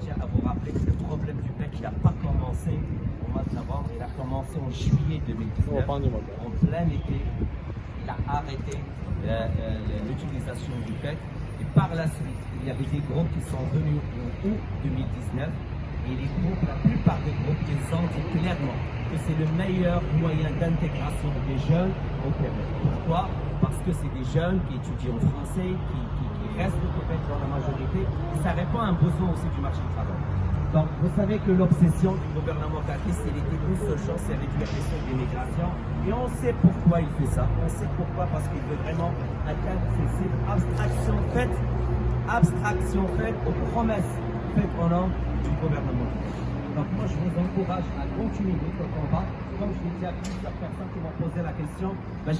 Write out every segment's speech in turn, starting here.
tiens à vous rappeler que le problème du PEC n'a pas commencé au mois de novembre, il a commencé en juillet 2019, en plein été. Il a arrêté l'utilisation du PEC et par la suite, il y avait des groupes qui sont venus en août 2019 et les groupes, la plupart des groupes, ils ont dit clairement que c'est le meilleur moyen d'intégration des jeunes au Québec. Pourquoi? Parce que c'est des jeunes qui étudient en français, qui restent au Québec dans la majorité, et ça répond à un besoin aussi du marché du travail. Donc, vous savez que l'obsession du gouvernement caquiste, il était une seule chose, c'est réduire les seuils d'immigration. Et on sait pourquoi il fait ça. On sait pourquoi, parce qu'il veut vraiment atteindre ces cibles. Abstraction faite aux promesses faites au nom du gouvernement. Donc moi, je vous encourage à continuer votre combat. Comme je l'ai dit à plusieurs personnes qui m'ont posé la question, ben,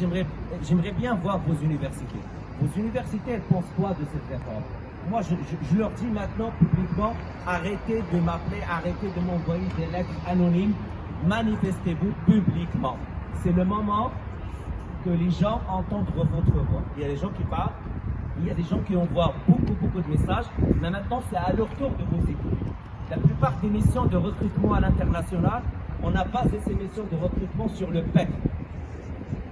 j'aimerais bien voir vos universités. Vos universités, elles pensent quoi de cette réforme? Moi, je leur dis maintenant publiquement, arrêtez de m'appeler, arrêtez de m'envoyer des lettres anonymes, manifestez-vous publiquement. C'est le moment que les gens entendent votre voix. Il y a des gens qui parlent, il y a des gens qui envoient beaucoup de messages, mais maintenant c'est à leur tour de vous écouter. La plupart des missions de recrutement à l'international, on a basé ces missions de recrutement sur le PEC.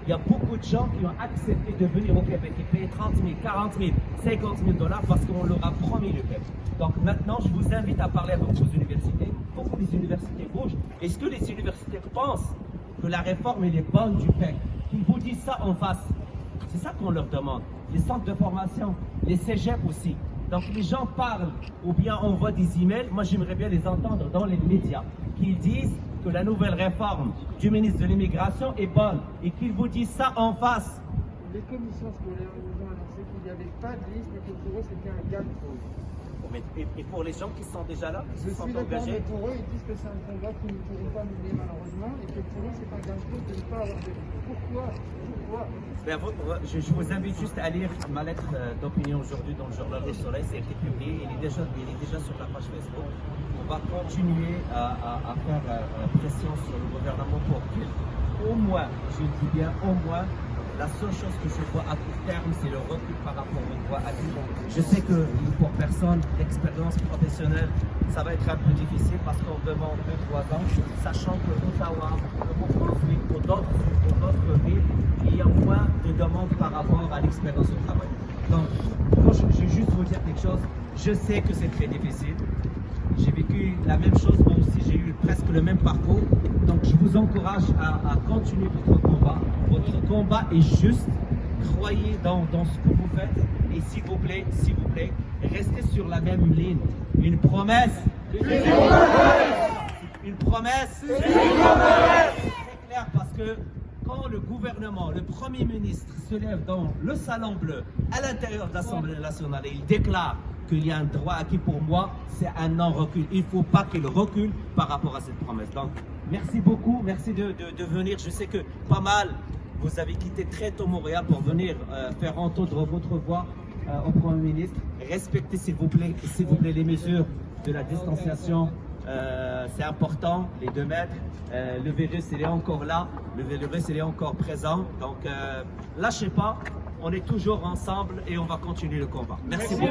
Il y a beaucoup de gens qui ont accepté de venir au Québec et payer 30 000, 40 000, 50 000 $ parce qu'on leur a promis le PEC. Donc maintenant, je vous invite à parler avec vos universités. Pour que les universités bougent. Est-ce que les universités pensent que la réforme est bonne du PEC? Qu'ils vous disent ça en face. C'est ça qu'on leur demande. Les centres de formation, les cégeps aussi. Donc les gens parlent ou bien envoient des emails. Moi, j'aimerais bien les entendre dans les médias qu'ils disent que la nouvelle réforme du ministre de l'Immigration est bonne et qu'ils vous disent ça en face. Les commissions scolaires nous ont annoncé qu'il n'y avait pas de liste et que pour eux c'était un gain de cause. Et pour les gens qui sont déjà là, qui Je se sont suis d'accord, mais engagés, pour eux ils disent que c'est un combat qu'ils ne pourront pas mener malheureusement et que pour eux c'est un gain de cause de ne pas avoir de liste. Pourquoi? ben, je vous invite juste à lire ma lettre d'opinion aujourd'hui dans le journal Le Soleil. C'est été publié, il est déjà sur la page Facebook. On va continuer à faire pression sur le gouvernement pour qu'au moins, je dis bien au moins, la seule chose que je vois à court terme, c'est le recul par rapport aux droits acquis. Je sais que pour personne d'expérience professionnelle, ça va être un peu difficile parce qu'on demande 2-3 ans, sachant que Ottawa, ou d'autres villes, il y a moins de demandes par rapport à l'expérience au travail. Donc, moi, je vais juste vous dire quelque chose. Je sais que c'est très difficile. J'ai vécu la même chose, moi aussi j'ai eu presque le même parcours. Donc je vous encourage à continuer votre combat. Votre combat est juste. Croyez dans ce que vous faites. Et s'il vous plaît, restez sur la même ligne. Une promesse. Une promesse. C'est très clair parce que quand le gouvernement, le Premier ministre se lève dans le Salon Bleu, à l'intérieur de l'Assemblée nationale, et il déclare qu'il y a un droit acquis pour moi, c'est un non-recul. Il ne faut pas qu'il recule par rapport à cette promesse. Donc, merci beaucoup, merci de venir. Je sais que pas mal, vous avez quitté très tôt Montréal pour venir faire entendre votre voix au Premier ministre. Respectez s'il vous plaît, les mesures de la distanciation. C'est important, les 2 mètres. Le virus, il est encore là. Le virus, il est encore présent. Donc, lâchez pas. On est toujours ensemble et on va continuer le combat. Merci beaucoup.